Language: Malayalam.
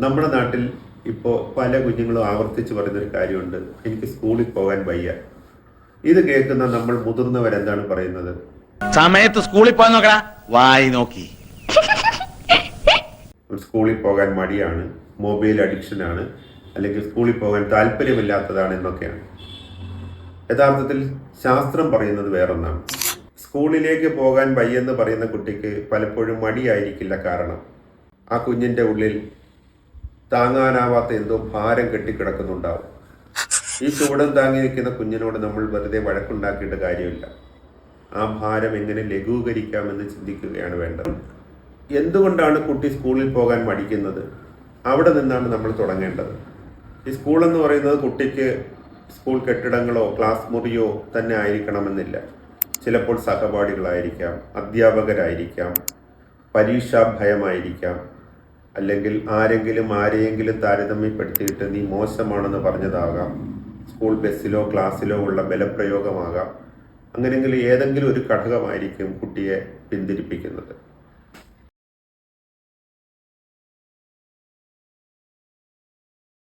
നമ്മുടെ നാട്ടിൽ ഇപ്പോൾ പല കുഞ്ഞുങ്ങളും ആവർത്തിച്ച് പറയുന്നൊരു കാര്യമുണ്ട്, എനിക്ക് സ്കൂളിൽ പോകാൻ വയ്യ. ഇത് കേൾക്കുന്ന നമ്മൾ മുതിർന്നവരെന്താണ് പറയുന്നത്? സമയത്ത് സ്കൂളിൽ പോയി നോക്കടാ, വായി നോക്കി. സ്കൂളിൽ പോകാൻ മടിയാണ്, മൊബൈൽ അഡിക്ഷനാണ്, അല്ലെങ്കിൽ സ്കൂളിൽ പോകാൻ താല്പര്യമില്ലാത്തതാണ് എന്നൊക്കെയാണ്. യഥാർത്ഥത്തിൽ ശാസ്ത്രം പറയുന്നത് വേറൊന്നാണ്. സ്കൂളിലേക്ക് പോകാൻ വയ്യെന്ന് പറയുന്ന കുട്ടിക്ക് പലപ്പോഴും മടിയായിരിക്കില്ല കാരണം ആ കുഞ്ഞിൻ്റെ ഉള്ളിൽ താങ്ങാനാവാത്ത എന്തോ ഭാരം കെട്ടിക്കിടക്കുന്നുണ്ടാവും. ഈ ചൂടം താങ്ങി നിൽക്കുന്ന കുഞ്ഞിനോട് നമ്മൾ വെറുതെ വഴക്കുണ്ടാക്കിയിട്ട് കാര്യമില്ല. ആ ഭാരം എങ്ങനെ ലഘൂകരിക്കാമെന്ന് ചിന്തിക്കുകയാണ് വേണ്ടത്. എന്തുകൊണ്ടാണ് കുട്ടി സ്കൂളിൽ പോകാൻ മടിക്കുന്നത്? അവിടെ നിന്നാണ് നമ്മൾ തുടങ്ങേണ്ടത്. ഈ സ്കൂളെന്ന് പറയുന്നത് കുട്ടിക്ക് സ്കൂൾ കെട്ടിടങ്ങളോ ക്ലാസ് മുറിയോ തന്നെ ആയിരിക്കണമെന്നില്ല. ചിലപ്പോൾ സഹപാഠികളായിരിക്കാം, അധ്യാപകരായിരിക്കാം, പരീക്ഷാ ഭയമായിരിക്കാം, അല്ലെങ്കിൽ ആരെയെങ്കിലും താരതമ്യപ്പെടുത്തിയിട്ട് നീ മോശമാണെന്ന് പറഞ്ഞതാകാം, സ്കൂൾ ബസ്സിലോ ക്ലാസ്സിലോ ഉള്ള ബലപ്രയോഗമാകാം. അങ്ങനെയെങ്കിൽ ഏതെങ്കിലും ഒരു ഘടകമായിരിക്കും കുട്ടിയെ പിന്തിരിപ്പിക്കുന്നത്.